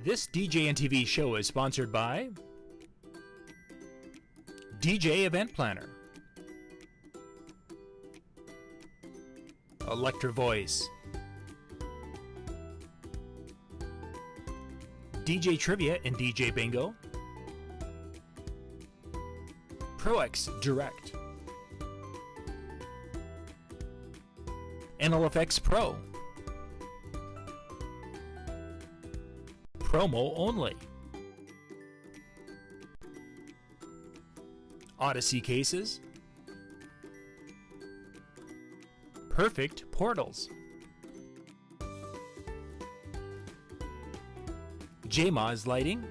This DJNTV show is sponsored by DJ Event Planner, Electra Voice, DJ Trivia and DJ Bingo, ProX Direct, NLFX Pro, Promo Only, Odyssey Cases, Perfect Portals, JMOZ Lighting,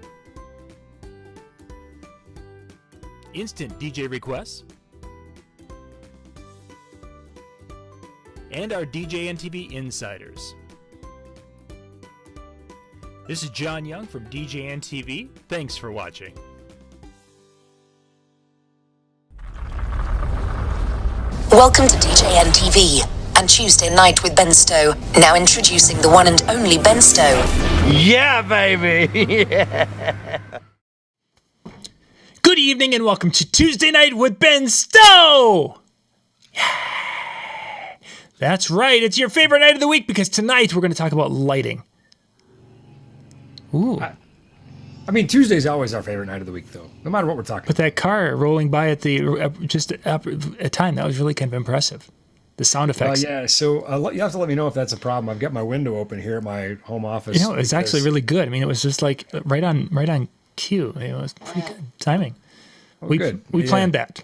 Instant DJ Requests, and our DJNTV Insiders. This is John Young from DJNTV. Thanks for watching. Welcome to DJNTV and Tuesday Night with Ben Stowe. Now introducing the one and only Ben Stowe. Yeah, baby! Yeah. Good evening and welcome to Tuesday Night with Ben Stowe! Yeah. That's right, it's your favorite night of the week because tonight we're going to talk about lighting. Ooh. I mean, Tuesday's always our favorite night of the week, though, no matter what we're talking But that car rolling by at the just at time, that was really kind of impressive. The sound effects. Yeah, so you have to let me know if that's a problem. I've got my window open here at my home office. You know, it's actually really good. I mean, it was just like right on cue. It was pretty good timing. Oh, we good. We planned that.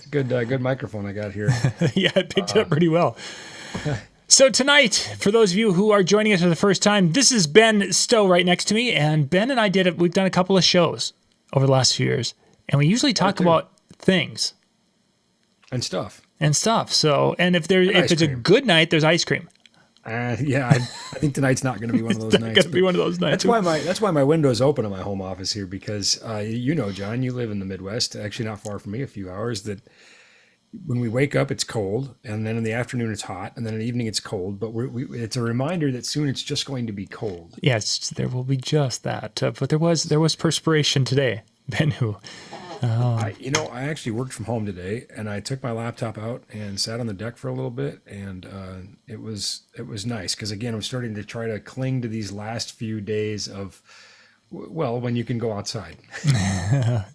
Good microphone I got here. Yeah, it picked it up pretty well. So tonight, for those of you who are joining us for the first time, this is Ben Stowe right next to me, and Ben and I we've done a couple of shows over the last few years, and we usually talk about things and stuff. So, and if it's a good night, there's ice cream. Yeah, I think tonight's not going to be one of those nights. It's going to be one of those nights. That's why my window's open in my home office here, because you know, John, you live in the Midwest, actually not far from me, a few hours, that when we wake up, it's cold, and then in the afternoon, it's hot, and then in the evening, it's cold. But it's a reminder that soon it's just going to be cold. Yes, there will be just that. But there was perspiration today, Ben. I actually worked from home today, and I took my laptop out and sat on the deck for a little bit, and it was nice because again, I'm starting to try to cling to these last few days of, well, when you can go outside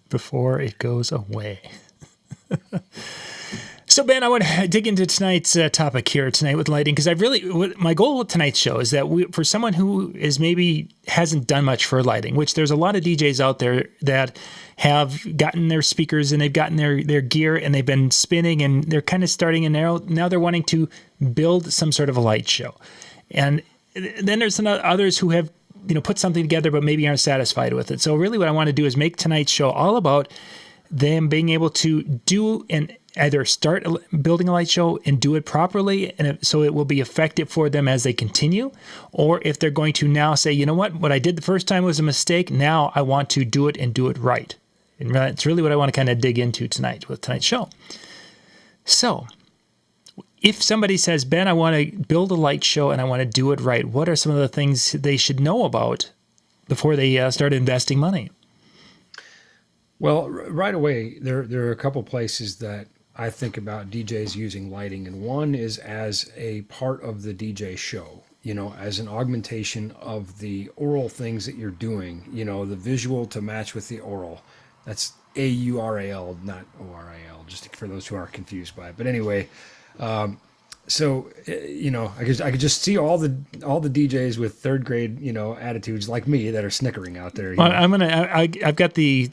before it goes away. So, Ben, I want to dig into tonight's topic here tonight with lighting, because my goal with tonight's show is that for someone who maybe hasn't done much for lighting, which there's a lot of DJs out there that have gotten their speakers and they've gotten their gear and they've been spinning and they're kind of starting, and now they're wanting to build some sort of a light show. And then there's others who have put something together but maybe aren't satisfied with it. So really what I want to do is make tonight's show all about them being able to do and either start building a light show and do it properly, and so it will be effective for them as they continue, or if they're going to now say, you know what I did the first time was a mistake, now I want to do it and do it right. And that's really what I want to kind of dig into tonight with tonight's show. So if somebody says, Ben, I want to build a light show and I want to do it right, what are some of the things they should know about before they start investing money? Well, right away, there are a couple places that I think about DJs using lighting, and one is as a part of the DJ show, as an augmentation of the oral things that you're doing, the visual to match with the oral. That's AURAL, not ORAL, just for those who are confused by it. But anyway, so I could just see all the DJs with third grade attitudes like me that are snickering out there. Well, I've got the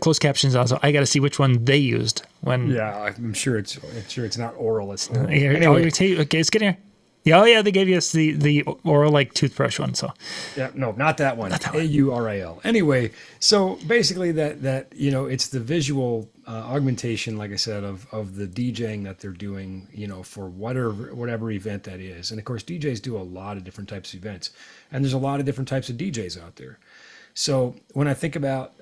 closed captions on, so I got to see which one they used when. Yeah, I'm sure it's not oral. It's anyway. Okay, let's get here. Yeah, oh yeah, they gave us the oral like toothbrush one. So yeah, no, not that one. AURAL. Anyway, so basically that it's the visual augmentation, like I said, of the DJing that they're doing, for whatever event that is. And of course, DJs do a lot of different types of events, and there's a lot of different types of DJs out there. So when I think about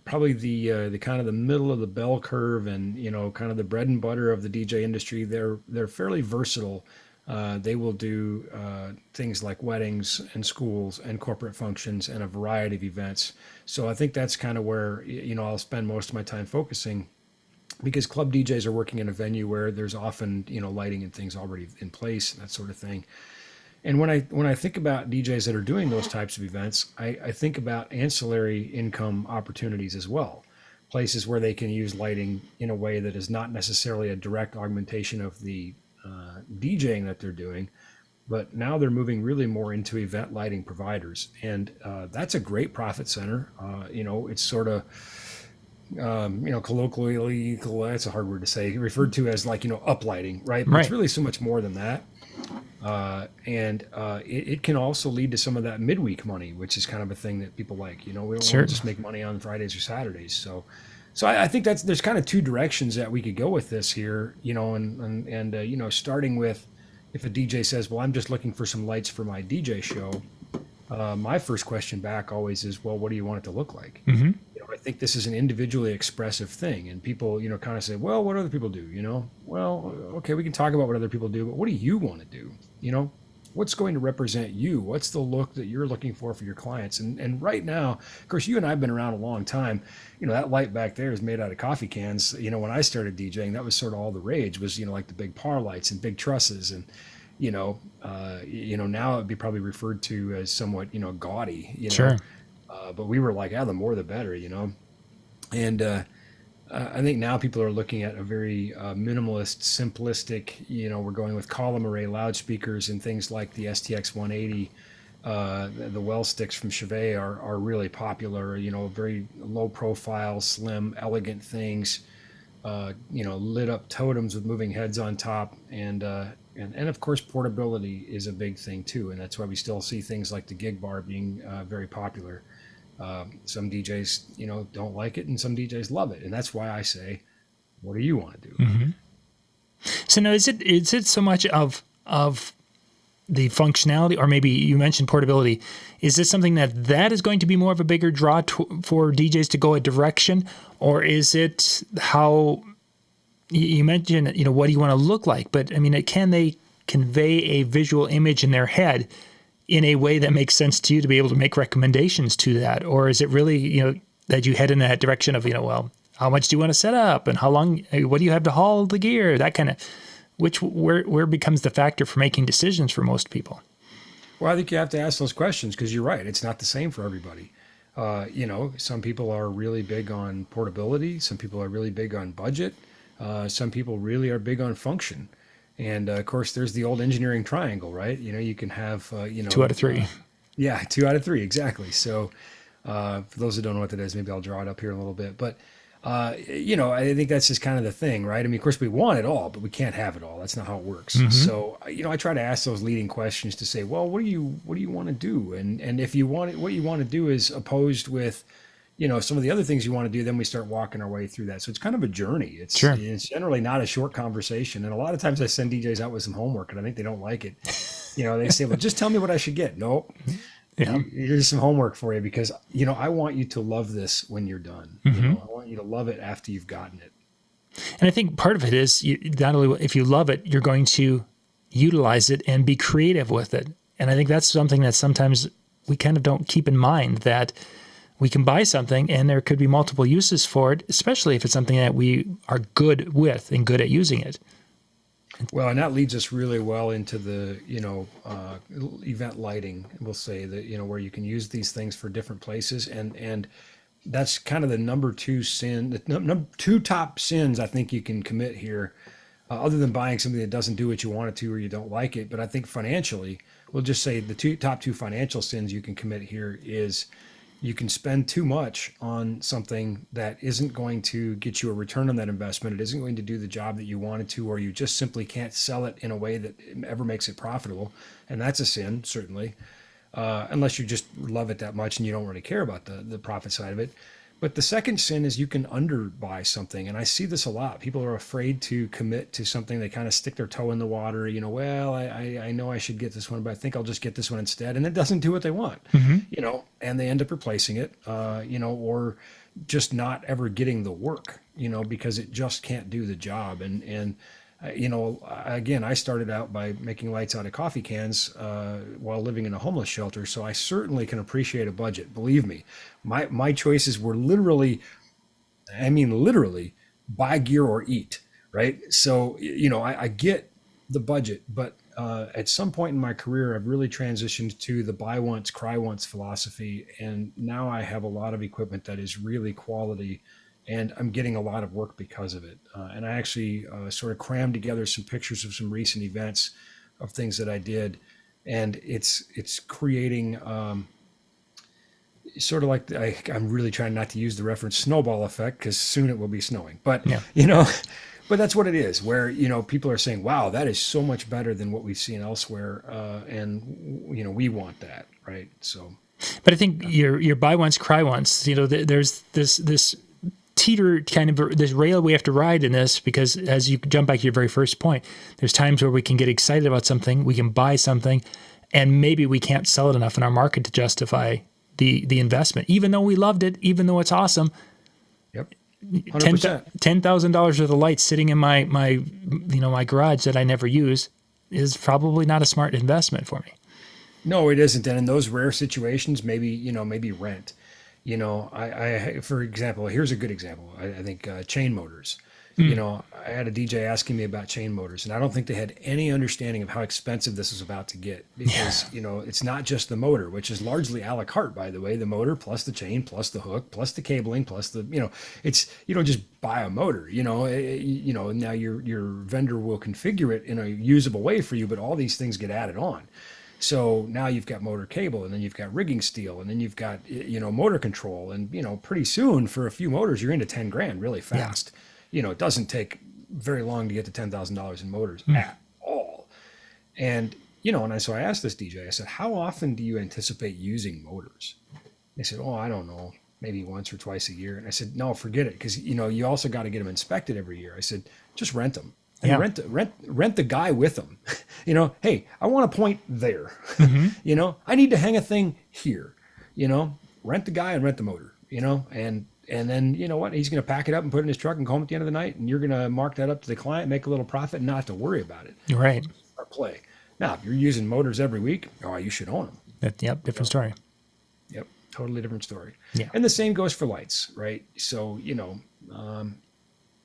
probably the kind of the middle of the bell curve and kind of the bread and butter of the DJ industry, they're fairly versatile They will do things like weddings and schools and corporate functions and a variety of events. So I think that's kind of where, I'll spend most of my time focusing, because club DJs are working in a venue where there's often, lighting and things already in place and that sort of thing. And when I think about DJs that are doing those types of events, I think about ancillary income opportunities as well. Places where they can use lighting in a way that is not necessarily a direct augmentation of the DJing that they're doing, but now they're moving really more into event lighting providers, and that's a great profit center. It's sort of colloquially, that's a hard word to say, referred to as like uplighting, right? But Right. it's really so much more than that. It can also lead to some of that midweek money, which is kind of a thing that people like. We don't want to just make money on Fridays or Saturdays. So I think there's kind of two directions that we could go with this here. Starting with, if a DJ says, "Well, I'm just looking for some lights for my DJ show," my first question back always is, "Well, what do you want it to look like?" Mm-hmm. I think this is an individually expressive thing, and people, kind of say, "Well, what other people do?" Well, okay, we can talk about what other people do, but what do you want to do? What's going to represent you? What's the look that you're looking for your clients? And right now, of course, you and I have been around a long time. That light back there is made out of coffee cans. When I started DJing, that was sort of all the rage was, like the big par lights and big trusses, and now it'd be probably referred to as somewhat, gaudy. Sure. But we were like, the more the better, And I think now people are looking at a very minimalist, simplistic, we're going with column array loudspeakers and things like the STX 180. The well sticks from Chevet are really popular, very low profile, slim, elegant things, lit up totems with moving heads on top. And of course, portability is a big thing too. And that's why we still see things like the gig bar being very popular. Some DJs, don't like it, and some DJs love it, and that's why I say, "What do you want to do?" Mm-hmm. So now, is it so much of the functionality, or maybe you mentioned portability? Is this something that is going to be more of a bigger draw for DJs to go a direction, or is it how you mentioned? What do you want to look like? But I mean, can they convey a visual image in their head in a way that makes sense to you to be able to make recommendations to that? Or is it really, that you head in that direction of, well, how much do you want to set up and how long, what do you have to haul the gear? That kind of, where becomes the factor for making decisions for most people? Well, I think you have to ask those questions, because you're right. It's not the same for everybody. Some people are really big on portability. Some people are really big on budget. Some people really are big on function. And of course, there's the old engineering triangle, right? You can have, 2 out of 3. 2 out of 3, exactly. So for those who don't know what that is, maybe I'll draw it up here in a little bit. But, I think that's just kind of the thing, right? I mean, of course, we want it all, but we can't have it all. That's not how it works. Mm-hmm. So, I try to ask those leading questions to say, well, what do you want to do? And if what you want to do is opposed with, some of the other things you want to do, then we start walking our way through that. So it's kind of a journey. It's generally not a short conversation. And a lot of times I send DJs out with some homework, and I think they don't like it. They say, well, just tell me what I should get. Nope. Yeah. Here's some homework for you, because, I want you to love this when you're done. Mm-hmm. I want you to love it after you've gotten it. And I think part of it is not only if you love it, you're going to utilize it and be creative with it. And I think that's something that sometimes we kind of don't keep in mind, that we can buy something and there could be multiple uses for it, especially if it's something that we are good with and good at using it. Well, and that leads us really well into the, event lighting, we'll say, that, where you can use these things for different places. And that's kind of the number 2 sin, the number 2 top sins I think you can commit here, other than buying something that doesn't do what you want it to or you don't like it. But I think financially, we'll just say the top 2 financial sins you can commit here is you can spend too much on something that isn't going to get you a return on that investment. It isn't going to do the job that you wanted to, or you just simply can't sell it in a way that ever makes it profitable. And that's a sin, certainly, unless you just love it that much and you don't really care about the profit side of it. But the second sin is you can underbuy something. And I see this a lot. People are afraid to commit to something. They kind of stick their toe in the water. Well, I know I should get this one, but I think I'll just get this one instead. And it doesn't do what they want, and they end up replacing it, or just not ever getting the work, because it just can't do the job. And Again, I started out by making lights out of coffee cans while living in a homeless shelter, so I certainly can appreciate a budget. Believe me, my choices were literally, I mean, literally, buy gear or eat, right? So, I get the budget, but at some point in my career, I've really transitioned to the buy once, cry once philosophy. And now I have a lot of equipment that is really quality, and I'm getting a lot of work because of it. And I actually sort of crammed together some pictures of some recent events of things that I did. And it's creating sort of like, I'm really trying not to use the reference snowball effect because soon it will be snowing. But, but that's what it is, where, people are saying, wow, that is so much better than what we've seen elsewhere. And, we want that, right? So. But I think your buy once, cry once, there's this teeter kind of this rail we have to ride in this, because as you jump back to your very first point, there's times where we can get excited about something, we can buy something, and maybe we can't sell it enough in our market to justify the investment, even though we loved it, even though it's awesome. Yep. 100%. $10,000 worth of lights sitting in my my garage that I never use is probably not a smart investment for me. No, it isn't. And in those rare situations, maybe rent. I for example, here's a good example. I think chain motors. I had a DJ asking me about chain motors, and I don't think they had any understanding of how expensive this was about to get, because, it's not just the motor, which is largely a la carte, by the way, the motor plus the chain, plus the hook, plus the cabling, plus the, it's, you don't just buy a motor, now your vendor will configure it in a usable way for you, but all these things get added on. So now you've got motor cable, and then you've got rigging steel, and then you've got, motor control, and, pretty soon for a few motors, you're into 10 grand really fast. It doesn't take very long to get to $10,000 in motors at all. And, so I asked this DJ, I said, how often do you anticipate using motors? They said, oh, I don't know, maybe once or twice a year. And I said, no, forget it. Because, you also got to get them inspected every year. I said, just rent them. And rent the guy with them. Hey, I want to point there. I need to hang a thing here. Rent the guy and rent the motor. And then, you know what? He's going to pack it up and put it in his truck and go home at the end of the night. And you're going to mark that up to the client, make a little profit, and not have to worry about it. Right. Or play. Now, if you're using motors every week, you should own them. Yep. Different story. Yep. Totally different story. Yeah. And the same goes for lights, right? So,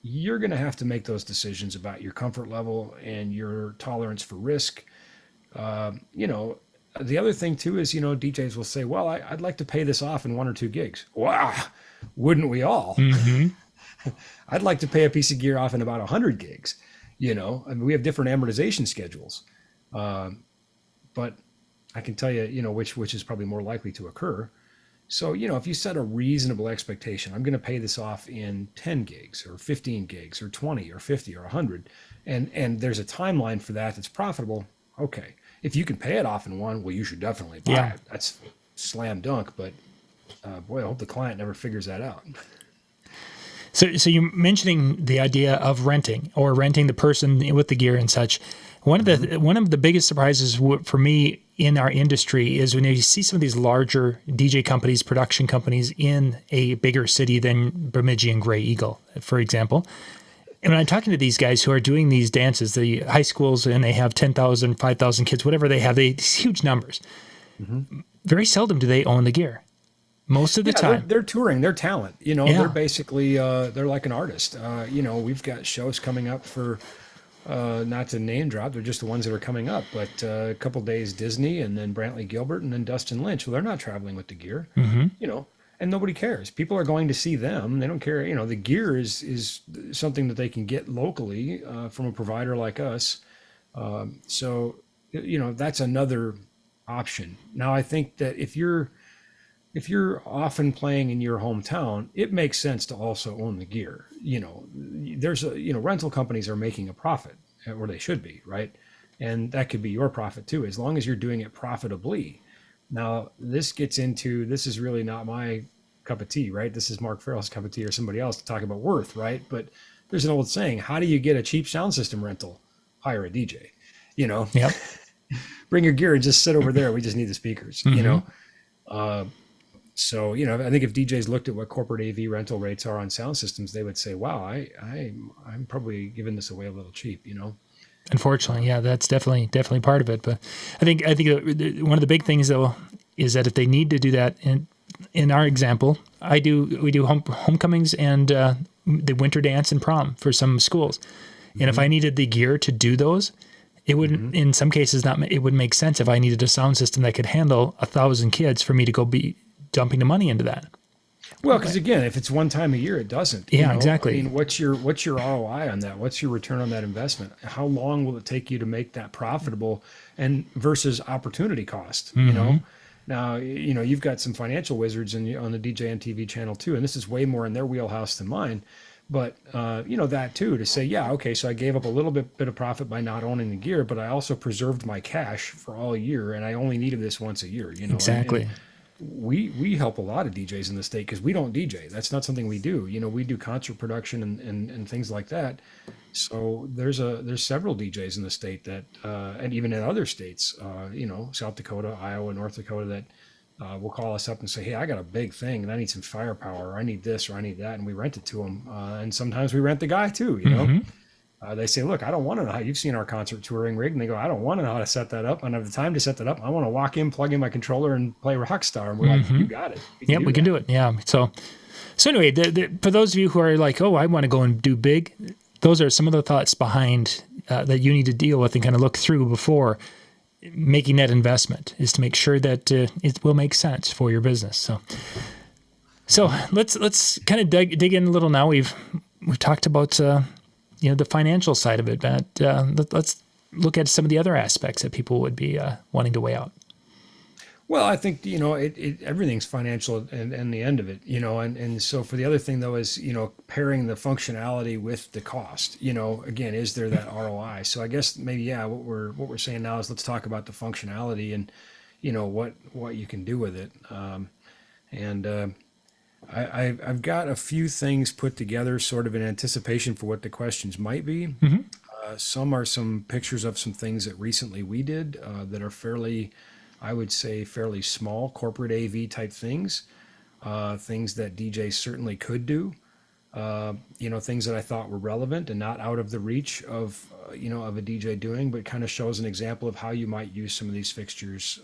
you're going to have to make those decisions about your comfort level and your tolerance for risk. The other thing too is, DJs will say, well, I'd like to pay this off in 1 or 2 gigs. Wow. Wouldn't we all? Mm-hmm. I'd like to pay a piece of gear off in about 100 gigs. We have different amortization schedules. But I can tell you, which is probably more likely to occur. So, if you set a reasonable expectation, I'm going to pay this off in 10 gigs or 15 gigs or 20 or 50 or 100, and there's a timeline for that that's profitable. Okay. If you can pay it off in one, well, you should definitely buy it. That's slam dunk. But boy, I hope the client never figures that out. So you're mentioning the idea of renting the person with the gear and such. One of the biggest surprises for me in our industry is when you see some of these larger DJ companies, production companies in a bigger city than Bemidji and Grey Eagle, for example. And when I'm talking to these guys who are doing these dances, the high schools, and they have 10,000, 5,000 kids, whatever they have, these huge numbers. Mm-hmm. Very seldom do they own the gear. Most of the time. They're touring, they're talent. They're basically, they're like an artist. We've got shows coming up for, not to name drop, they're just the ones that are coming up, but a couple days Disney, and then Brantley Gilbert, and then Dustin Lynch. Well, they're not traveling with the gear, and nobody cares. People are going to see them. They don't care. The gear is something that they can get locally from a provider like us. So that's another option. Now, I think that if you're often playing in your hometown, it makes sense to also own the gear. There's rental companies are making a profit, or they should be, right? And that could be your profit too, as long as you're doing it profitably. Now, this is really not my cup of tea, right? This is Mark Farrell's cup of tea, or somebody else, to talk about worth, right? But there's an old saying, how do you get a cheap sound system rental? Hire a DJ, Yep. Bring your gear and just sit over there. We just need the speakers, So, I think if DJs looked at what corporate AV rental rates are on sound systems, they would say, wow, I'm probably giving this away a little cheap. Unfortunately, yeah, that's definitely part of it. But I think one of the big things though is that if they need to do that, in our example, we do homecomings and the winter dance and prom for some schools, and if I needed the gear to do those, it wouldn't in some cases it wouldn't make sense if I needed a sound system that could handle 1,000 kids for me to go be dumping the money into that. Well, because again, if it's one time a year, it doesn't. Yeah, exactly. I mean, what's your ROI on that? What's your return on that investment? How long will it take you to make that profitable, and versus opportunity cost? Now you've got some financial wizards on the DJNTV channel too, and this is way more in their wheelhouse than mine. But that too, to say, yeah, okay, so I gave up a little bit of profit by not owning the gear, but I also preserved my cash for all year, and I only needed this once a year. Exactly. And we help a lot of DJs in the state because we don't DJ. That's not something we do. We do concert production and things like that. So there's several DJs in the state that and even in other states, South Dakota, Iowa, North Dakota, that will call us up and say, hey, I got a big thing and I need some firepower, or I need this, or I need that, and we rent it to them. And sometimes we rent the guy too. They say, look, I don't want to know how you've seen our concert touring rig. And they go, I don't want to know how to set that up. I don't have the time to set that up. I want to walk in, plug in my controller, and play Rockstar. And we're like, you got it. We can do it. Yeah. So anyway, for those of you who are like, oh, I want to go and do big, those are some of the thoughts behind that you need to deal with and kind of look through before making that investment, is to make sure that it will make sense for your business. So let's kind of dig in a little now. We've talked about the financial side of it, but let's look at some of the other aspects that people would be wanting to weigh out. Well, I think, everything's financial and the end of it, and so for the other thing though is, pairing the functionality with the cost, again, is there that ROI? So I guess maybe, what we're saying now is let's talk about the functionality and, what you can do with it. I've got a few things put together sort of in anticipation for what the questions might be. Some are some pictures of some things that recently we did that are fairly small corporate AV type things, things that DJs certainly could do, things that I thought were relevant and not out of the reach of a DJ doing, but kind of shows an example of how you might use some of these fixtures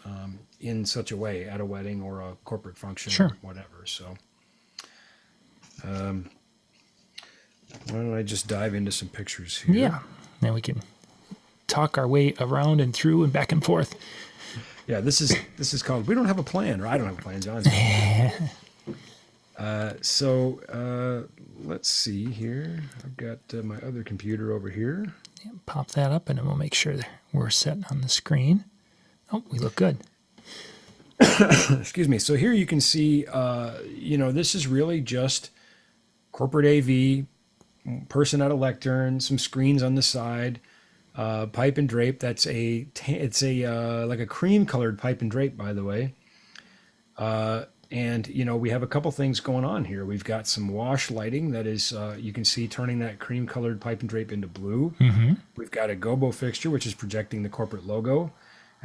in such a way at a wedding or a corporate function, or whatever. So why don't I just dive into some pictures here? Yeah, now we can talk our way around and through and back and forth. Yeah, this is called We Don't Have a Plan, or I don't have a plan, John's. Let's see here. I've got my other computer over here. Yeah, pop that up and then we'll make sure that we're set on the screen. Oh, we look good. Excuse me. So here you can see, this is really just corporate AV, person at a lectern, some screens on the side, pipe and drape. That's it's like a cream colored pipe and drape, by the way. And we have a couple things going on here. We've got some wash lighting that is, you can see, turning that cream colored pipe and drape into blue. We've got a gobo fixture, which is projecting the corporate logo.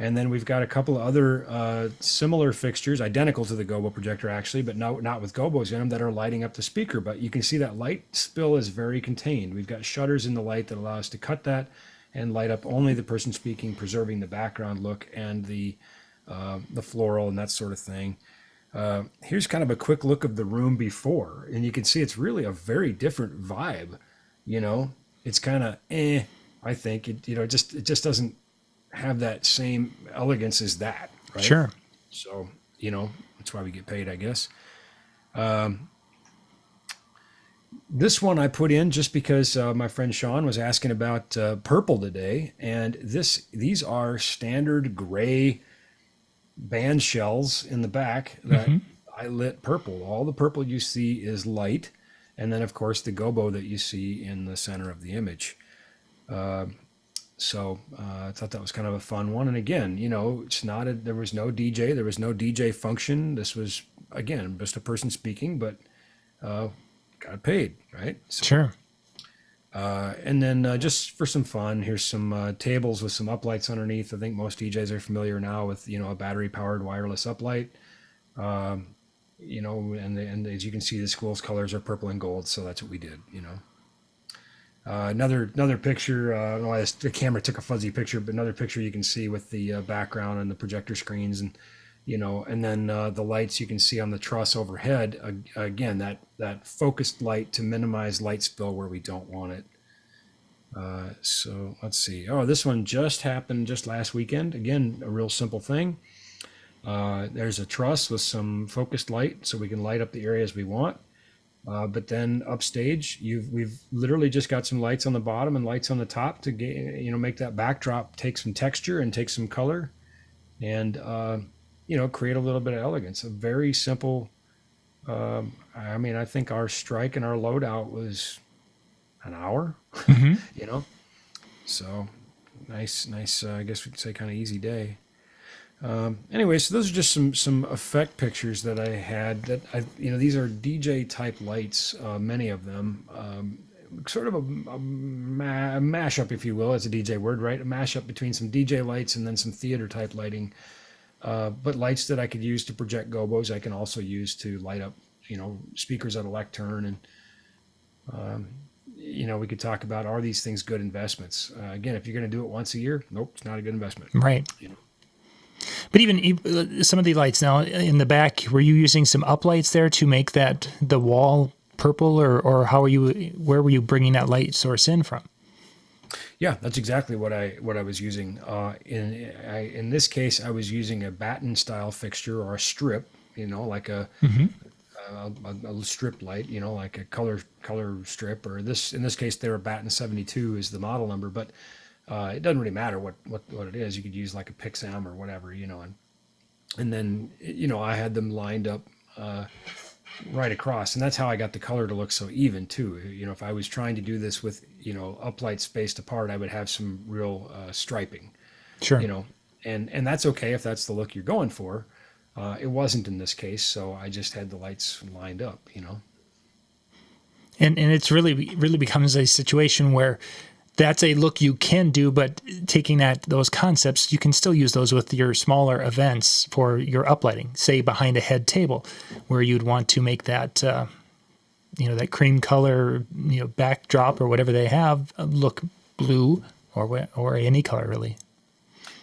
And then we've got a couple of other similar fixtures, identical to the gobo projector actually, but not with gobos in them, that are lighting up the speaker. But you can see that light spill is very contained. We've got shutters in the light that allow us to cut that and light up only the person speaking, preserving the background look and the floral and that sort of thing. Here's kind of a quick look of the room before, and you can see it's really a very different vibe. It's kind of I think it just doesn't have that same elegance as that, right? Sure. So that's why we get paid, I guess. This one I put in just because my friend Sean was asking about purple today, and these are standard gray band shells in the back that I lit purple. All the purple you see is light, and then of course the gobo that you see in the center of the image. So I thought that was kind of a fun one. And again, it's not there was no DJ, there was no DJ function. This was, again, just a person speaking, but got paid, right? So, sure. And then just for some fun, here's some tables with some uplights underneath. I think most DJs are familiar now with, a battery powered wireless uplight. and as you can see, the school's colors are purple and gold, so that's what we did. Another picture. I don't know why the camera took a fuzzy picture, but another picture you can see with the background and the projector screens, and and then the lights you can see on the truss overhead. Again, that focused light to minimize light spill where we don't want it. So let's see. Oh, this one just happened just last weekend. Again, a real simple thing. There's a truss with some focused light, so we can light up the areas we want. But then upstage, we've literally just got some lights on the bottom and lights on the top to get, make that backdrop take some texture and take some color, and create a little bit of elegance. A very simple. I think our strike and our loadout was an hour. So nice. I guess we could say kind of easy day. Anyway, so those are just some effect pictures that I had these are DJ type lights, many of them, sort of a mashup, if you will. It's a DJ word, right? A mashup between some DJ lights and then some theater type lighting, but lights that I could use to project gobos. I can also use to light up, speakers at a lectern. And, we could talk about, are these things good investments? Again, if you're going to do it once a year, nope, it's not a good investment. Right. But even some of the lights now in the back, were you using some uplights there to make the wall purple, or where were you bringing that light source in from? Yeah, that's exactly what I was using. In this case, I was using a batten style fixture or a strip, like a strip light, like a color strip, or in this case, they were batten 72 is the model number, but it doesn't really matter what it is. You could use like a Pixam or whatever, and then I had them lined up right across, and that's how I got the color to look so even too. If I was trying to do this with uplights spaced apart, I would have some real striping. Sure. And that's okay if that's the look you're going for. It wasn't in this case, so I just had the lights lined up. And it's really becomes a situation where that's a look you can do, but taking those concepts, you can still use those with your smaller events for your uplighting, say behind a head table, where you'd want to make that, that cream color, backdrop or whatever they have look blue or any color really.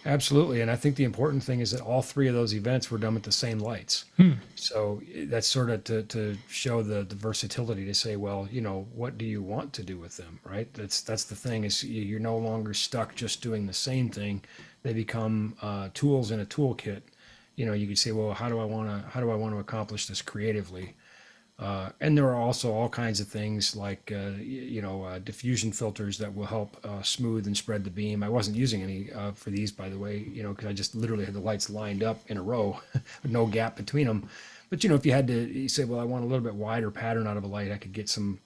Absolutely. And I think the important thing is that all three of those events were done with the same lights. So that's sort of to show the versatility, to say, well, what do you want to do with them, right? That's the thing, is you're no longer stuck just doing the same thing. They become tools in a toolkit. You can say, well, how do I want to accomplish this creatively? And there are also all kinds of things like, diffusion filters that will help smooth and spread the beam. I wasn't using any for these, by the way, because I just literally had the lights lined up in a row, with no gap between them. But, if you say, well, I want a little bit wider pattern out of a light, I could get some,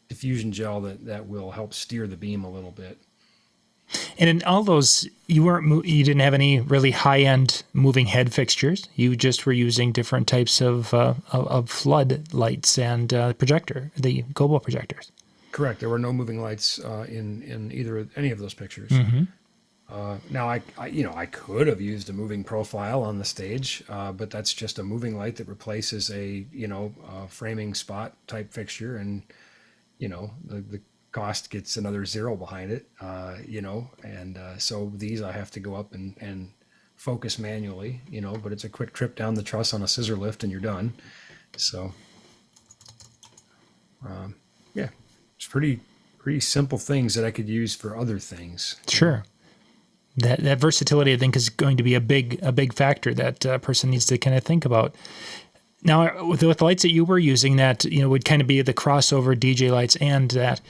diffusion gel that will help steer the beam a little bit. And in all those, you didn't have any really high-end moving head fixtures. You just were using different types of flood lights and the gobo projectors. Correct. There were no moving lights in any of those pictures. Now, I could have used a moving profile on the stage, but that's just a moving light that replaces a framing spot type fixture, and the cost gets another zero behind it, and so these I have to go up and focus manually, but it's a quick trip down the truss on a scissor lift and you're done. So, it's pretty simple things that I could use for other things. Sure. That versatility, I think, is going to be a big factor that a person needs to kind of think about. Now, with the lights that you were using, that would kind of be the crossover DJ lights, and that.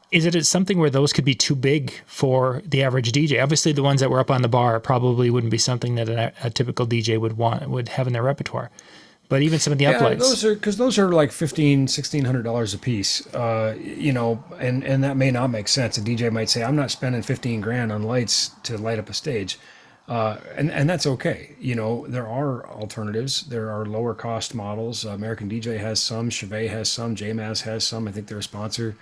Is it something where those could be too big for the average DJ? Obviously, the ones that were up on the bar probably wouldn't be something that a typical DJ would have in their repertoire. But even some of the uplights, those are like $1,600 a piece, and that may not make sense. A DJ might say, I'm not spending $15,000 on lights to light up a stage, and that's okay. There are alternatives. There are lower cost models. American DJ has some, Chevet has some, JMAS has some. I think they're a sponsor.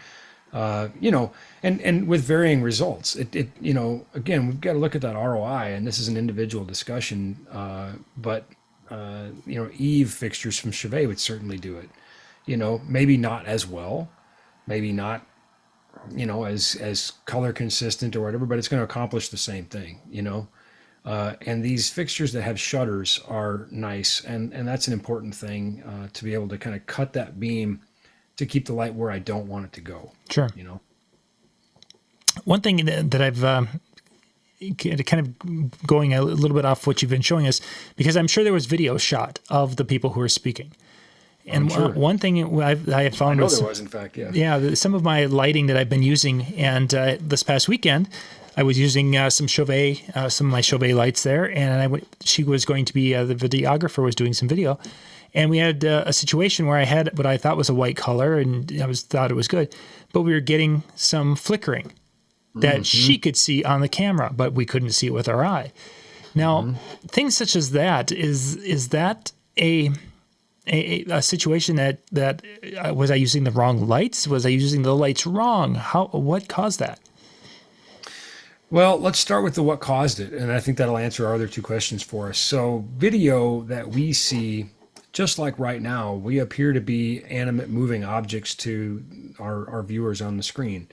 And with varying results. Again, we've got to look at that ROI, and this is an individual discussion, but Eve fixtures from Chauvet would certainly do it. Maybe not as well, maybe not, as color consistent or whatever, but it's going to accomplish the same thing, and these fixtures that have shutters are nice. And that's an important thing, to be able to kind of cut that beam to keep the light where I don't want it to go. Sure. One thing that I've kind of going a little bit off what you've been showing us, because I'm sure there was video shot of the people who are speaking. And sure. One thing I have found there was, in fact, yeah. Yeah, some of my lighting that I've been using, and this past weekend, I was using some of my Chauvet lights there, and she was going to be, the videographer was doing some video, and we had a situation where I had what I thought was a white color, and thought it was good, but we were getting some flickering that she could see on the camera, but we couldn't see it with our eye. Now, things such as that, is that a situation that was I using the wrong lights? Was I using the lights wrong? What caused that? Well, let's start with what caused it, and I think that'll answer our other two questions for us. So video that we see, just like right now, we appear to be animate moving objects to our viewers on the screen.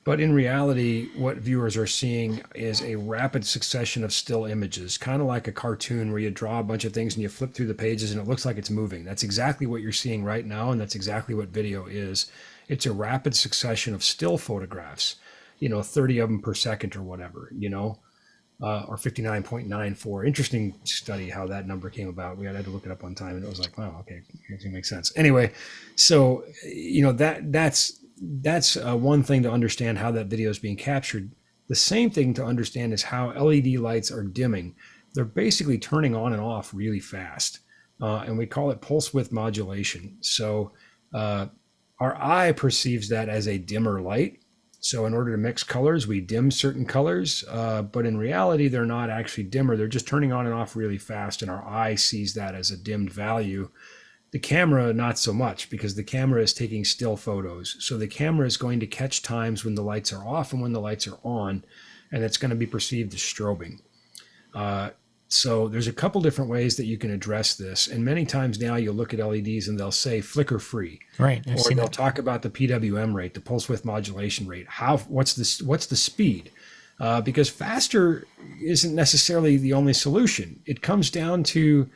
But in reality, what viewers are seeing is a rapid succession of still images, kind of like a cartoon where you draw a bunch of things and you flip through the pages and it looks like it's moving. That's exactly what you're seeing right now, and that's exactly what video is. It's a rapid succession of still photographs, 30 of them per second or whatever, or 59.94. Interesting study how that number came about. We had to look it up one time, and it was like, wow, okay, it makes sense. Anyway, so that's one thing to understand how that video is being captured. The same thing to understand is how LED lights are dimming. They're basically turning on and off really fast, and we call it pulse width modulation. So our eye perceives that as a dimmer light. So in order to mix colors, we dim certain colors, but in reality, they're not actually dimmer. They're just turning on and off really fast, and our eye sees that as a dimmed value. The camera, not so much, because the camera is taking still photos. So the camera is going to catch times when the lights are off and when the lights are on, and it's going to be perceived as strobing. So there's a couple different ways that you can address this. And many times now you'll look at LEDs and they'll say flicker free. Right. Or they'll talk about the PWM rate, the pulse width modulation rate. What's the speed? Because faster isn't necessarily the only solution. It comes down to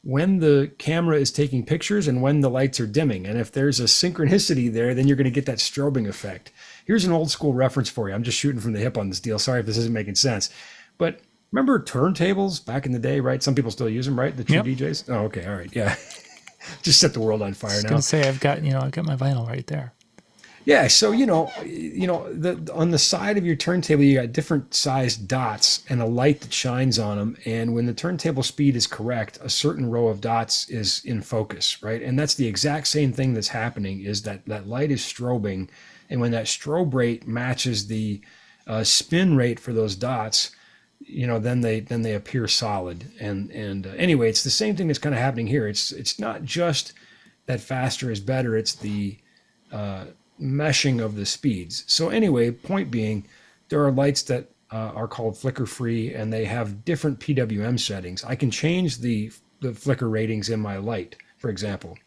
when the camera is taking pictures and when the lights are dimming. And if there's a synchronicity there, then you're going to get that strobing effect. Here's an old school reference for you. I'm just shooting from the hip on this deal. Sorry if this isn't making sense. But remember turntables back in the day, right? Some people still use them, right? The true DJs? Oh, okay. All right. Yeah. Just set the world on fire now. I was going to say, I've got my vinyl right there. Yeah, so on the side of your turntable, you got different sized dots and a light that shines on them. And when the turntable speed is correct, a certain row of dots is in focus, right? And that's the exact same thing that's happening, is that light is strobing, and when that strobe rate matches the spin rate for those dots, then they appear solid. And anyway, it's the same thing that's kind of happening here. It's not just that faster is better; it's the meshing of the speeds. So anyway, point being, there are lights that are called flicker free, and they have different PWM settings. I can change the flicker ratings in my light, for example.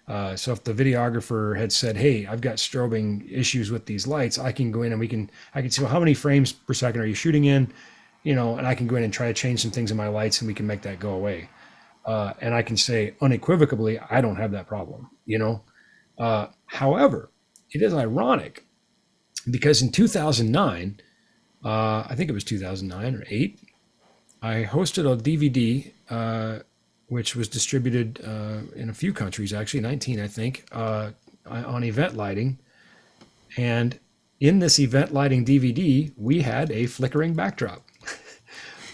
So if the videographer had said, hey, I've got strobing issues with these lights, I can go in and I can see, well, how many frames per second are you shooting in? And I can go in and try to change some things in my lights, and we can make that go away. And I can say unequivocally, I don't have that problem, However, it is ironic because in 2009, I think it was 2009 or 8, I hosted a DVD, which was distributed in a few countries, actually 19, I think, on event lighting. And in this event lighting DVD, we had a flickering backdrop.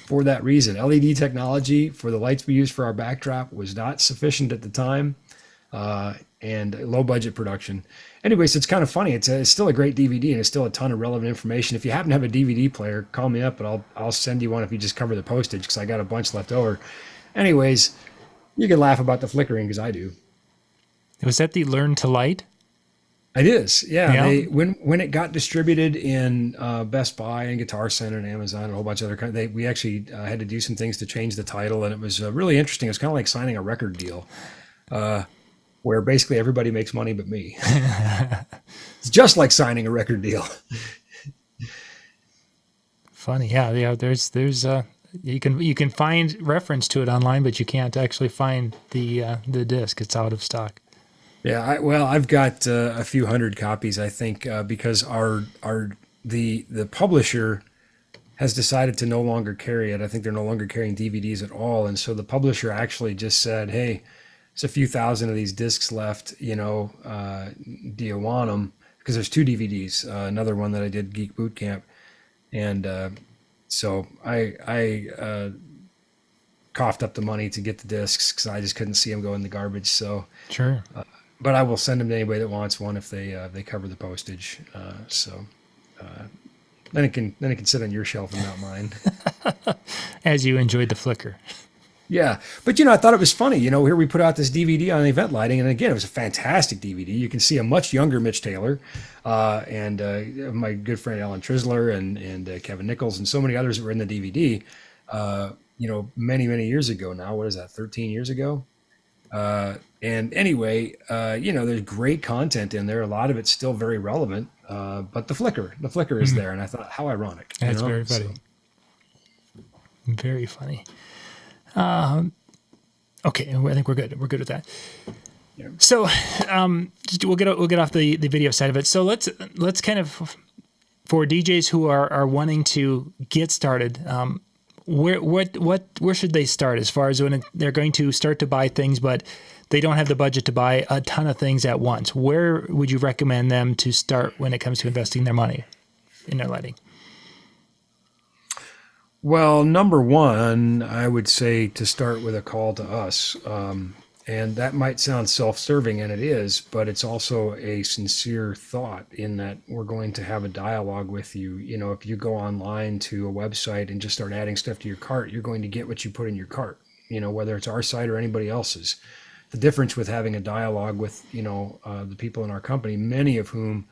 For that reason, LED technology for the lights we used for our backdrop was not sufficient at the time, and low budget production. Anyways, it's kind of funny. It's still a great DVD, and it's still a ton of relevant information. If you happen to have a DVD player, call me up, and I'll send you one if you just cover the postage, because I got a bunch left over. Anyways, you can laugh about the flickering because I do. Was that the Learn to Light? It is, yeah. Yeah. When it got distributed in Best Buy and Guitar Center and Amazon and a whole bunch of other kind, we actually had to do some things to change the title, and it was really interesting. It was kind of like signing a record deal, where basically everybody makes money but me. It's just like signing a record deal. Funny. Yeah. Yeah. There's you can find reference to it online, but you can't actually find the disc. It's out of stock. Yeah, I've got a few hundred copies, I think, because the publisher has decided to no longer carry it. I think they're no longer carrying DVDs at all, and so the publisher actually just said, "Hey, there's a few thousand of these discs left. Do you want them?" Because there's two DVDs, another one that I did Geek Boot Camp, and so I coughed up the money to get the discs because I just couldn't see them go in the garbage. So. Sure. But I will send them to anybody that wants one if they cover the postage. Then it can sit on your shelf and not mine. As you enjoyed the flicker. Yeah, but I thought it was funny. Here we put out this DVD on event lighting, and again, it was a fantastic DVD. You can see a much younger Mitch Taylor, and my good friend Alan Trisler, and Kevin Nichols, and so many others that were in the DVD. Many years ago now. What is that? 13 years ago. And anyway, there's great content in there. A lot of it's still very relevant, but the flicker is there. And I thought, how ironic. That's very funny. Very funny. Okay, I think we're good. We're good with that. Yeah. So, we'll get off the video side of it. So let's kind of, for DJs who are wanting to get started, where should they start as far as when they're going to start to buy things, but they don't have the budget to buy a ton of things at once? Where would you recommend them to start when it comes to investing their money in their lighting? Well, number one, I would say to start with a call to us. And that might sound self-serving, and it is, but it's also a sincere thought in that we're going to have a dialogue with you. If you go online to a website and just start adding stuff to your cart, you're going to get what you put in your cart, whether it's our site or anybody else's. The difference with having a dialogue with, the people in our company, many of whom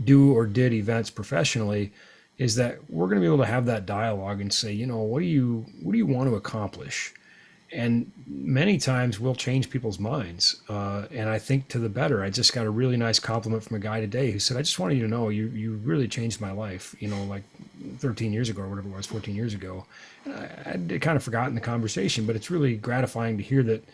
do or did events professionally, is that we're going to be able to have that dialogue and say, what do you want to accomplish? And many times we'll change people's minds. And I think to the better. I just got a really nice compliment from a guy today who said, I just wanted you to know you really changed my life, like 13 years ago or whatever it was, 14 years ago. And I'd kind of forgotten the conversation, but it's really gratifying to hear that,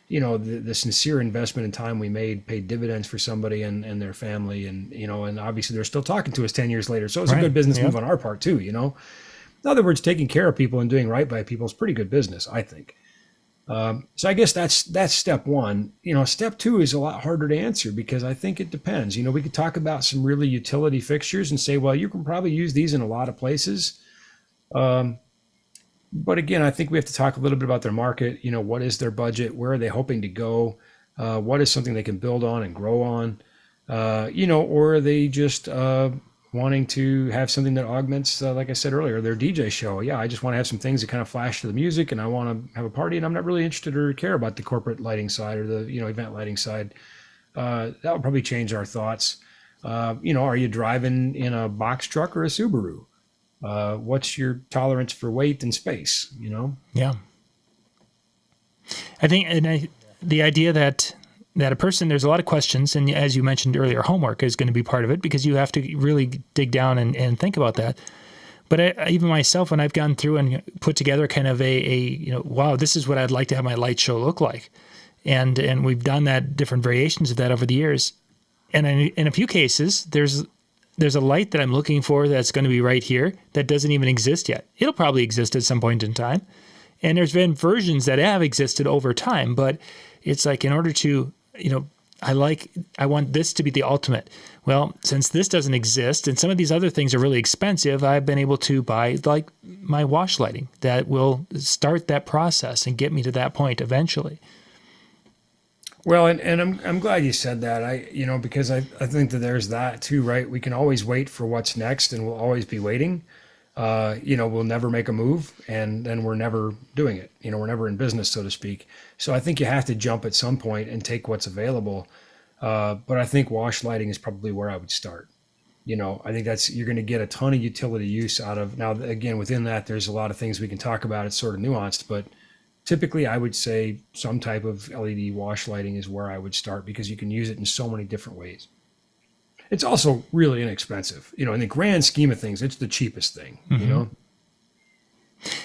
the sincere investment and time we made paid dividends for somebody and their family. And, and obviously they're still talking to us 10 years later. So it's a good business move on our part too, In other words, taking care of people and doing right by people is pretty good business, I think. So I guess that's step one. Step two is a lot harder to answer because I think it depends. We could talk about some really utility fixtures and say, well, you can probably use these in a lot of places. But again, I think we have to talk a little bit about their market. What is their budget? Where are they hoping to go? What is something they can build on and grow on? Or are they just wanting to have something that augments, like I said earlier, their DJ show. Yeah, I just want to have some things that kind of flash to the music, and I want to have a party, and I'm not really interested or care about the corporate lighting side or the event lighting side. That would probably change our thoughts. Are you driving in a box truck or a Subaru? What's your tolerance for weight and space? Yeah, I think, the idea that a person, there's a lot of questions, and as you mentioned earlier, homework is going to be part of it because you have to really dig down and think about that. But even myself, when I've gone through and put together kind of wow, this is what I'd like to have my light show look like, and we've done that, different variations of that over the years, and in a few cases, there's a light that I'm looking for that's going to be right here that doesn't even exist yet. It'll probably exist at some point in time, and there's been versions that have existed over time, but it's like in order to I want this to be the ultimate. Well, since this doesn't exist and some of these other things are really expensive, I've been able to buy like my wash lighting that will start that process and get me to that point eventually. Well, and I'm glad you said that. Because I think that there's that too, right? We can always wait for what's next, and we'll always be waiting. We'll never make a move, and then we're never doing it. We're never in business, so to speak. So I think you have to jump at some point and take what's available. But I think wash lighting is probably where I would start. I think you're going to get a ton of utility use out of. Now, again, within that, there's a lot of things we can talk about. It's sort of nuanced, but typically I would say some type of LED wash lighting is where I would start, because you can use it in so many different ways. It's also really inexpensive. In the grand scheme of things, it's the cheapest thing,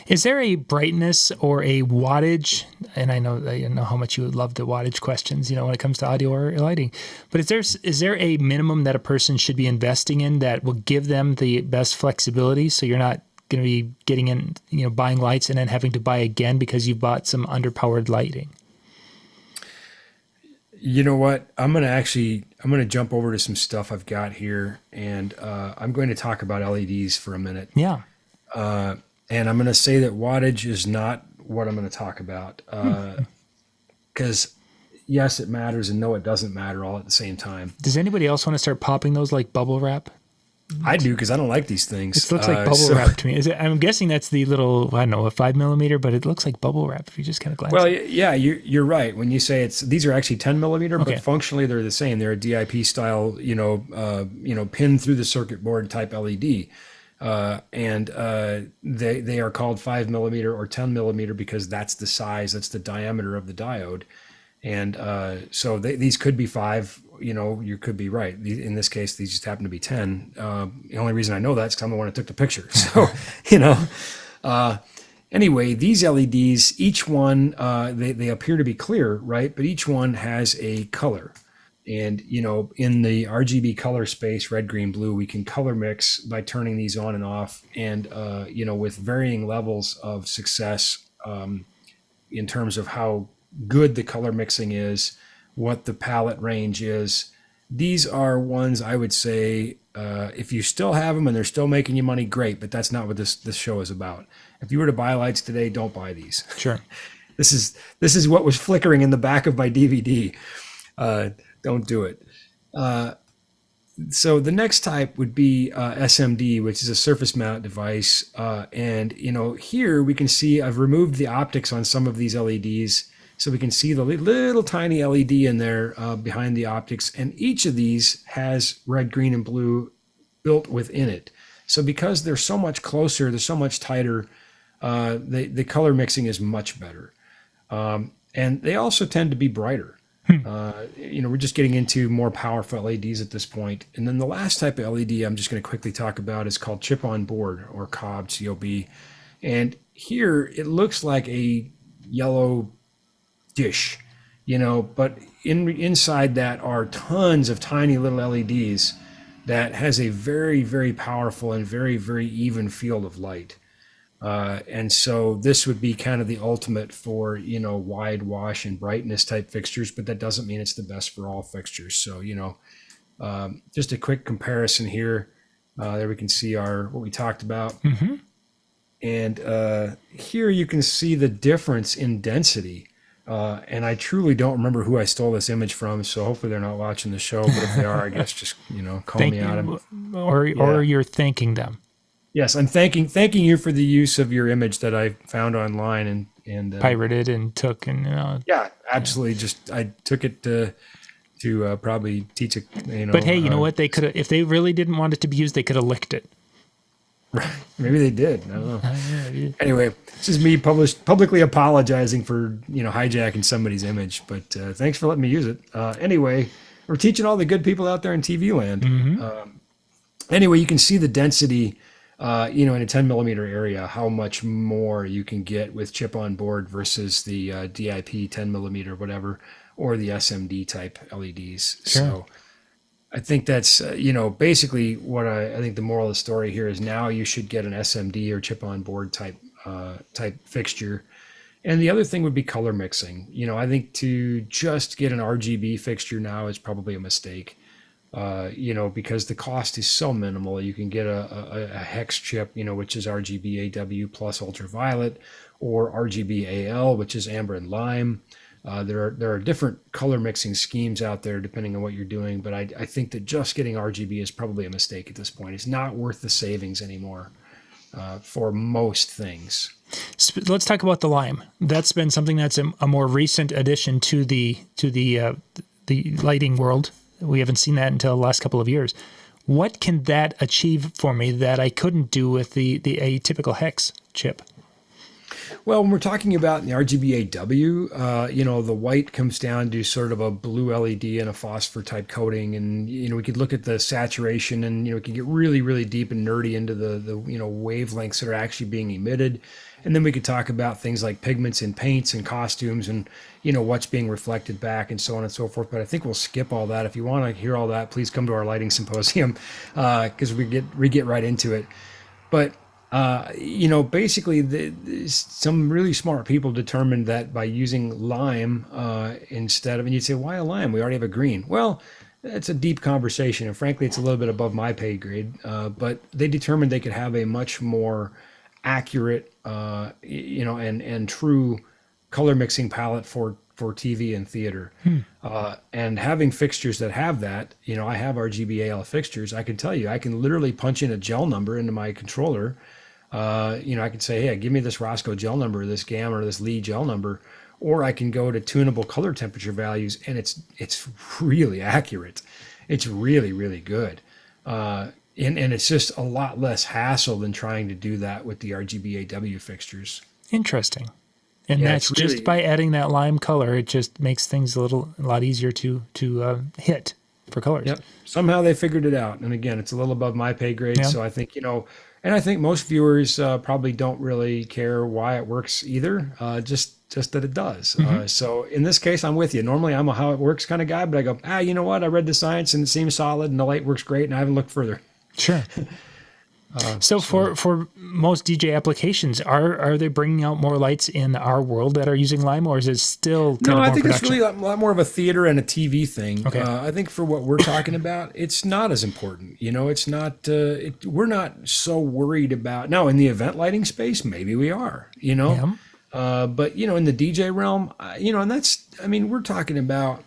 Is there a brightness or a wattage? And I know how much you would love the wattage questions, when it comes to audio or lighting. But is there a minimum that a person should be investing in that will give them the best flexibility? So you're not going to be getting in, buying lights and then having to buy again because you bought some underpowered lighting. You know what? I'm going to jump over to some stuff I've got here, and I'm going to talk about LEDs for a minute. Yeah. And I'm going to say that wattage is not what I'm going to talk about, because yes, it matters, and no, it doesn't matter all at the same time. Does anybody else want to start popping those like bubble wrap? I do, because I don't like these things. It looks like bubble wrap to me. I'm guessing that's the little, I don't know, a 5mm, but it looks like bubble wrap if you just kind of glance. Well, yeah, you're right when you say these are actually 10mm, Okay. but functionally they're the same. They're a DIP style, pin through the circuit board type LED. And they are called 5mm or 10mm because that's the size, that's the diameter of the diode. And so these could be 5, you could be right. In this case, these just happen to be 10. The only reason I know that is because I'm the one that took the picture. So, anyway, these LEDs, each one, they appear to be clear, right? But each one has a color. And, in the RGB color space, red, green, blue, we can color mix by turning these on and off. And, with varying levels of success in terms of how good the color mixing is, what the palette range is. These are ones I would say, if you still have them and they're still making you money, great. But that's not what this show is about. If you were to buy lights today, don't buy these. Sure. This is what was flickering in the back of my DVD. Don't do it. So the next type would be SMD, which is a surface mount device. And here we can see I've removed the optics on some of these LEDs, so we can see the little tiny LED in there behind the optics. And each of these has red, green, and blue built within it. So because they're so much closer, they're so much tighter, the color mixing is much better. And they also tend to be brighter. We're just getting into more powerful LEDs at this point. And then the last type of LED I'm just going to quickly talk about is called chip on board, or COB, COB. And here it looks like a yellow dish, but inside that are tons of tiny little LEDs that has a very, very powerful and very, very even field of light. And so this would be kind of the ultimate for, wide wash and brightness type fixtures, but that doesn't mean it's the best for all fixtures. So, just a quick comparison here. There we can see what we talked about. Mm-hmm. And here you can see the difference in density. And I truly don't remember who I stole this image from, so hopefully they're not watching the show, but if they are, I guess just, call me out. Or you're thanking them. Yes, I'm thanking you for the use of your image that I found online and pirated and took and yeah, absolutely. Just I took it to probably teach it. But hey, you know what? They could have, if they really didn't want it to be used, they could have licked it. Right? Maybe they did. I don't know. Anyway, this is me publicly apologizing for hijacking somebody's image. But thanks for letting me use it. Anyway, we're teaching all the good people out there in TV land. Mm-hmm. Anyway, you can see the density. In a 10mm area, how much more you can get with chip on board versus the DIP 10mm, whatever, or the SMD type LEDs. Sure. So I think that's, basically what I think the moral of the story here is now you should get an SMD or chip on board type fixture. And the other thing would be color mixing. I think to just get an RGB fixture now is probably a mistake. Because the cost is so minimal. You can get a hex chip, which is RGB AW plus ultraviolet, or RGB AL, which is amber and lime. There are different color mixing schemes out there depending on what you're doing, but I think that just getting RGB is probably a mistake at this point. It's not worth the savings anymore for most things. Let's talk about the lime. That's been something that's a more recent addition to the the lighting world. We haven't seen that until the last couple of years. What can that achieve for me that I couldn't do with the atypical hex chip? Well, when we're talking about the RGBAW, the white comes down to sort of a blue LED and a phosphor type coating. And, we could look at the saturation and, we could get really, really deep and nerdy into the wavelengths that are actually being emitted. And then we could talk about things like pigments and paints and costumes and, what's being reflected back and so on and so forth. But I think we'll skip all that. If you want to hear all that, please come to our lighting symposium because we get right into it. But basically some really smart people determined that by using lime instead of, and you'd say, why a lime? We already have a green. Well, it's a deep conversation. And frankly, it's a little bit above my pay grade. But they determined they could have a much more accurate, and true color mixing palette for TV and theater. And having fixtures that have that, I have RGBAL fixtures. I can tell you, I can literally punch in a gel number into my controller. I can say, hey, give me this Roscoe gel number, this gamma, or this Lee gel number, or I can go to tunable color temperature values, and it's really accurate. It's really, really good. And it's just a lot less hassle than trying to do that with the RGBAW fixtures. Interesting. And Yeah, that's it's really- just by adding that lime color, it just makes things a lot easier to hit for colors. Yep. Somehow they figured it out. And again, it's a little above my pay grade. Yeah. So I think, and I think most viewers probably don't really care why it works either, just that it does. So in this case, I'm with you. Normally I'm a how it works kind of guy, but I go, you know what? I read the science and it seems solid and the light works great and I haven't looked further. Sure. So for most DJ applications, are they bringing out more lights in our world that are using lime, or is it still kind of No, I more think production? it's really a lot more of a theater and a TV thing. Okay. I think for what we're talking about, it's not as important. It's not. We're not so worried about now in the event lighting space. Maybe we are. Yeah. But in the DJ realm, and that's. I mean, we're talking about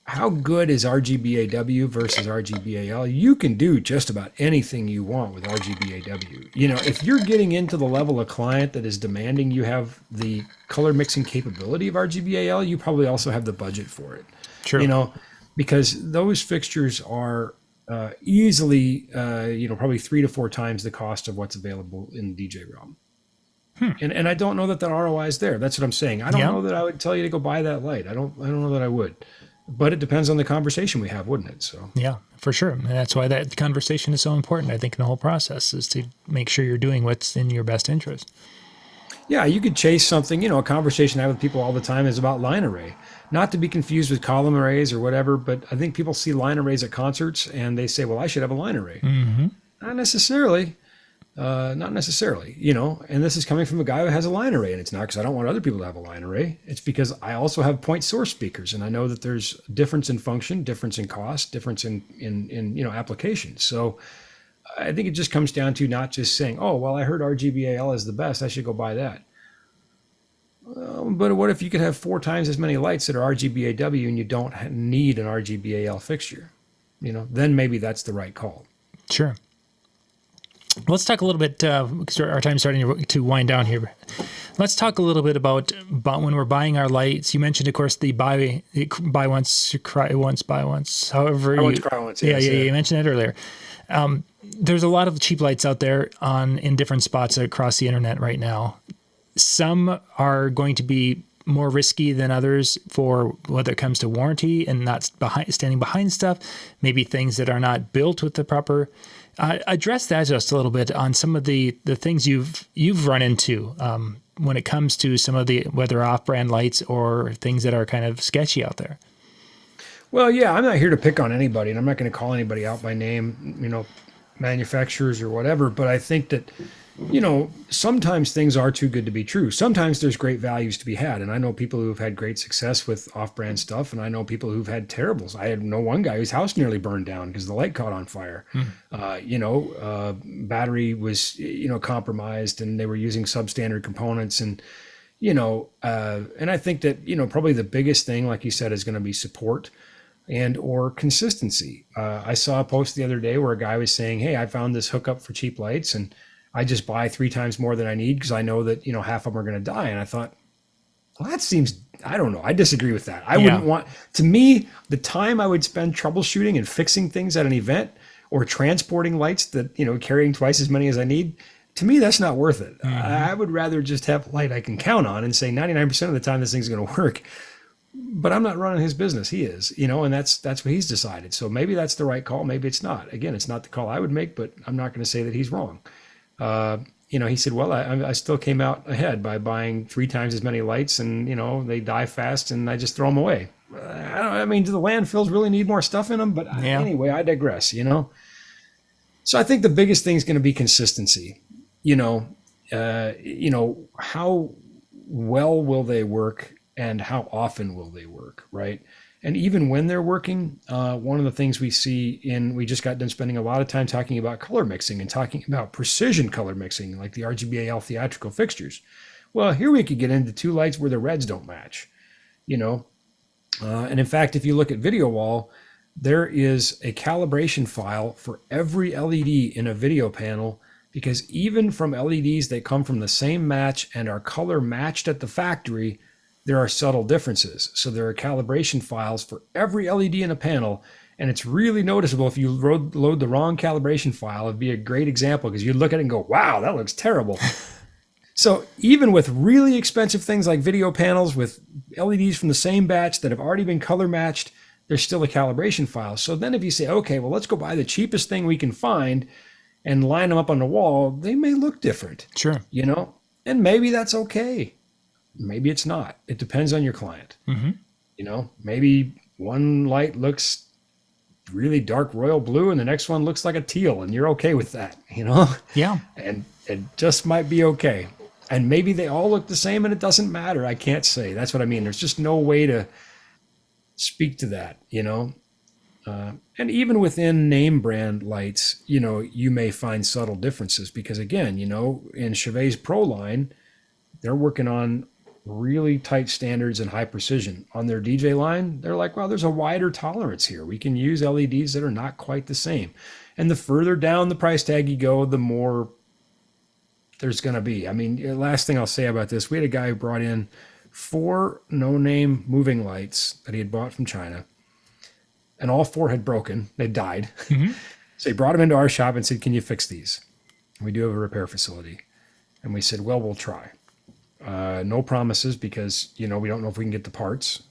how good is RGBAW versus RGBAL. You can do just about anything you want with RGBAW. If you're getting into the level of client that is demanding you have the color mixing capability of RGBAL, you probably also have the budget for it. Sure. Because those fixtures are easily, probably 3 to 4 times the cost of what's available in the DJ realm. And I don't know that ROI is there. That's what I'm saying. I don't know that I would tell you to go buy that light. I don't know that I would. But it depends on the conversation we have, wouldn't it? So Yeah, for sure. And that's why that conversation is so important, I think, in the whole process, is to make sure you're doing what's in your best interest. yeah, you could chase something. A conversation I have with people all the time is about line array. Not to be confused with column arrays or whatever, but I think people see line arrays at concerts and they say, well, I should have a line array. Not necessarily. Not necessarily, and this is coming from a guy who has a line array, and it's not because I don't want other people to have a line array. It's because I also have point source speakers, and I know that there's difference in function, difference in cost, difference in applications. So I think it just comes down to not just saying, oh, well, I heard RGBAL is the best, I should go buy that. But what if you could have 4 times as many lights that are RGBAW and you don't need an RGBAL fixture? Then maybe that's the right call. Sure. Let's talk a little bit, because our time's starting to wind down here. Let's talk a little bit about when we're buying our lights. You mentioned, of course, the buy once, cry once, buy once. However, Buy once, cry once. Yes, yeah. You mentioned that earlier. There's a lot of cheap lights out there in different spots across the internet right now. Some are going to be more risky than others for whether it comes to warranty and not standing behind stuff. Maybe things that are not built with the proper. Address that just a little bit on some of the things you've run into when it comes to some of the whether off-brand lights or things that are kind of sketchy out there. Well, yeah, I'm not here to pick on anybody, and I'm not going to call anybody out by name, manufacturers or whatever. But I think that, sometimes things are too good to be true. Sometimes there's great values to be had. And I know people who've had great success with off-brand stuff, and I know people who've had terribles. I know one guy whose house nearly burned down because the light caught on fire. Battery was, compromised, and they were using substandard components. And, and I think that, probably the biggest thing, like you said, is going to be support and or consistency. I saw a post the other day where a guy was saying, hey, I found this hookup for cheap lights, and I just buy 3 times more than I need because I know that, half of them are going to die. And I thought, Well, that seems, I don't know. I disagree with that. I wouldn't want, to me, the time I would spend troubleshooting and fixing things at an event or transporting lights that, carrying twice as many as I need, to me, that's not worth it. I would rather just have a light I can count on and say 99% of the time this thing's going to work. But I'm not running his business. He is, and that's what he's decided. So maybe that's the right call. Maybe it's not. Again, it's not the call I would make, but I'm not going to say that he's wrong. He said, well, I still came out ahead by buying 3 times as many lights, and, they die fast and I just throw them away. Do the landfills really need more stuff in them? But anyway, I digress, So I think the biggest thing is going to be consistency. How well will they work and how often will they work, right? And even when they're working, one of the things we see we just got done spending a lot of time talking about color mixing and talking about precision color mixing, like the RGBAL theatrical fixtures. Well, here we could get into 2 lights where the reds don't match, and in fact, if you look at video wall, there is a calibration file for every LED in a video panel, because even from LEDs that come from the same match and are color matched at the factory, there are subtle differences. So there are calibration files for every LED in a panel, and it's really noticeable. If you load the wrong calibration file, it'd be a great example, because you'd look at it and go, wow, that looks terrible. So even with really expensive things like video panels with LEDs from the same batch that have already been color matched, there's still a calibration file. So then if you say, okay, well, let's go buy the cheapest thing we can find and line them up on the wall, they may look different. Sure. And maybe that's okay. Maybe it's not. It depends on your client. Maybe one light looks really dark royal blue and the next one looks like a teal, and you're okay with that, Yeah. And it just might be okay. And maybe they all look the same and it doesn't matter. I can't say. That's what I mean. There's just no way to speak to that, and even within name brand lights, you may find subtle differences, because again, in Chevet's Pro line, they're working on really tight standards and high precision. On their DJ line, they're like, well, there's a wider tolerance here. We can use LEDs that are not quite the same. And the further down the price tag you go, the more there's going to be. Last thing I'll say about this, we had a guy who brought in 4 no-name moving lights that he had bought from China, and all 4 had broken. They died. So he brought them into our shop and said, can you fix these? We do have a repair facility. And we said, well, we'll try. No promises, because, we don't know if we can get the parts,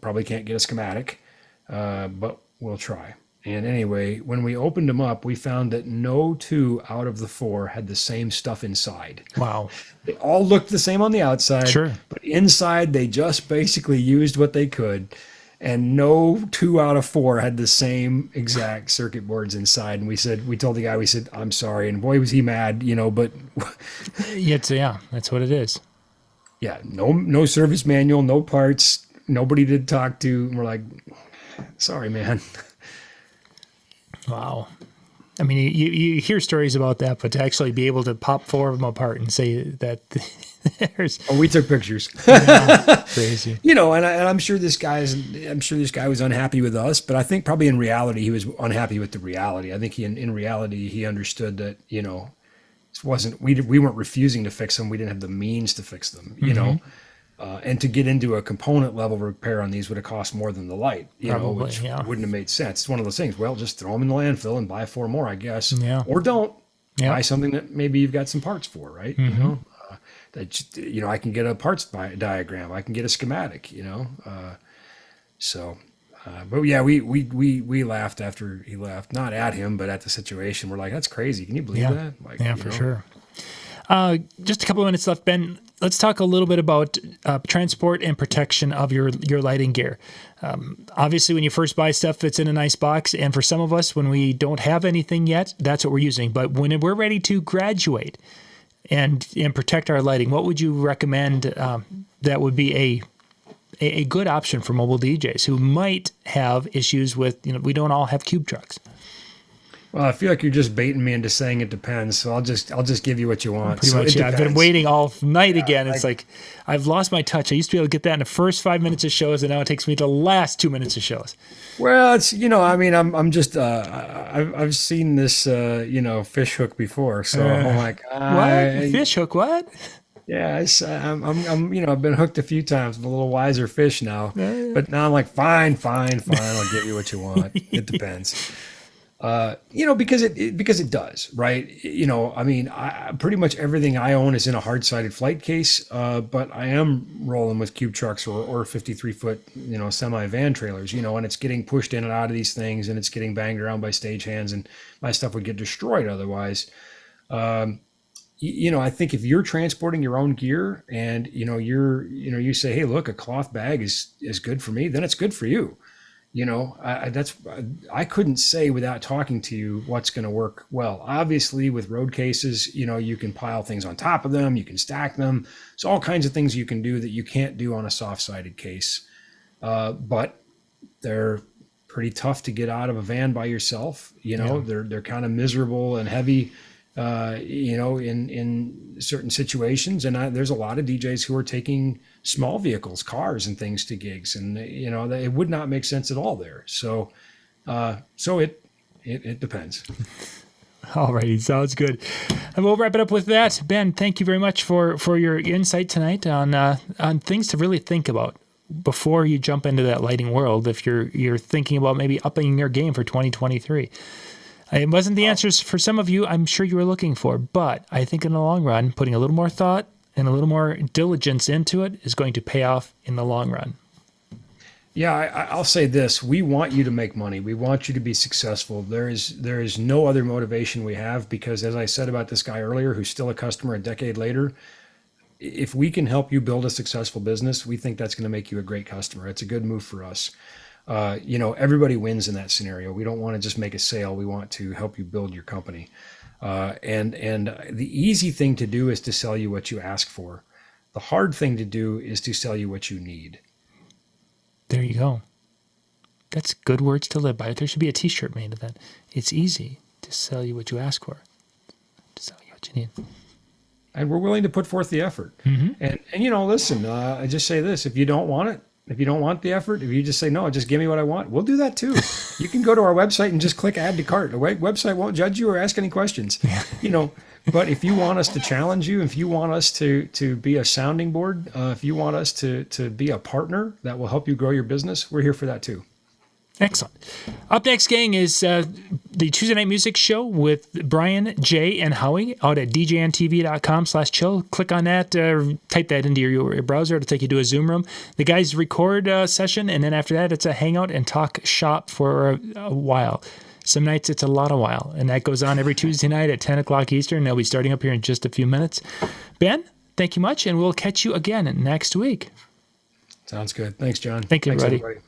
probably can't get a schematic, but we'll try. And anyway, when we opened them up, we found that no 2 out of the 4 had the same stuff inside. Wow. They all looked the same on the outside, Sure. But inside they just basically used what they could. And no 2 out of 4 had the same exact circuit boards inside. And we told the guy, I'm sorry. And boy, was he mad, but that's what it is. Yeah, no service manual, no parts, nobody to talk to. And we're like, sorry, man. Wow. You hear stories about that, but to actually be able to pop 4 of them apart and say that there's... Oh, we took pictures. Crazy. And I'm sure this guy was unhappy with us, but I think probably in reality he was unhappy with the reality. I think in reality he understood that, this wasn't, we weren't refusing to fix them. We didn't have the means to fix them, and to get into a component level repair on these would have cost more than the light, which wouldn't have made sense. It's one of those things. Well, just throw them in the landfill and buy 4 more, I guess. Yeah. Or don't. Yeah. Buy something that maybe you've got some parts for, right? I can get a parts diagram. I can get a schematic, but yeah, we laughed after he left, not at him, but at the situation. We're like, that's crazy. Can you believe that? For sure. Just a couple of minutes left, Ben. Let's talk a little bit about transport and protection of your lighting gear. Obviously, when you first buy stuff, it's in a nice box. And for some of us, when we don't have anything yet, that's what we're using. But when we're ready to graduate and protect our lighting, what would you recommend that would be a good option for mobile DJs who might have issues with, we don't all have cube trucks? Well, I feel like you're just baiting me into saying it depends, so I'll just give you what you want. Pretty much, yeah. I've been waiting all night again. It's like I've lost my touch. I used to be able to get that in the first 5 minutes of shows, and now it takes me the last 2 minutes of shows. Well, it's I'm just I've seen this fish hook before, so I'm like, what fish hook? What? Yeah, I'm, I've been hooked a few times. I'm a little wiser fish now, but now I'm like, fine, fine, fine. I'll give you what you want. It depends. Because it does, right? I mean, pretty much everything I own is in a hard-sided flight case, but I am rolling with cube trucks or 53-foot, semi van trailers, and it's getting pushed in and out of these things, and it's getting banged around by stagehands, and my stuff would get destroyed otherwise. I think if you're transporting your own gear and you say, hey, look, a cloth bag is good for me, then it's good for you. I couldn't say without talking to you what's going to work well. Obviously, with road cases, you can pile things on top of them, you can stack them. There's all kinds of things you can do that you can't do on a soft-sided case. But they're pretty tough to get out of a van by yourself. They're kind of miserable and heavy. In certain situations. And there's a lot of DJs who are taking small vehicles, cars and things to gigs. And, it would not make sense at all there. So it depends. All righty. Sounds good. And we'll wrap it up with that. Ben, thank you very much for your insight tonight on things to really think about before you jump into that lighting world. If you're thinking about maybe upping your game for 2023. It wasn't the answers for some of you I'm sure you were looking for, but I think in the long run, putting a little more thought and a little more diligence into it is going to pay off in the long run. Yeah, I'll say this. We want you to make money. We want you to be successful. There is no other motivation we have because, as I said about this guy earlier, who's still a customer a decade later, if we can help you build a successful business, we think that's going to make you a great customer. It's a good move for us. Everybody wins in that scenario. We don't want to just make a sale. We want to help you build your company. And the easy thing to do is to sell you what you ask for. The hard thing to do is to sell you what you need. There you go. That's good words to live by. There should be a t-shirt made of that. It's easy to sell you what you ask for, to sell you what you need. And we're willing to put forth the effort. Mm-hmm. And listen, I just say this, if you don't want it, if you don't want the effort, if you just say, no, just give me what I want, we'll do that too. You can go to our website and just click add to cart. The website won't judge you or ask any questions. But if you want us to challenge you, if you want us to be a sounding board, if you want us to be a partner that will help you grow your business, we're here for that too. Excellent. Up next, gang, is the Tuesday Night Music Show with Brian, Jay, and Howie out at DJNTV.com/chill. Click on that, type that into your browser. It'll take you to a Zoom room. The guys record a session, and then after that, it's a hangout and talk shop for a while. Some nights, it's a lot of while, and that goes on every Tuesday night at 10 o'clock Eastern. They'll be starting up here in just a few minutes. Ben, thank you much, and we'll catch you again next week. Sounds good. Thanks, John. Thank you, Thanks, everybody.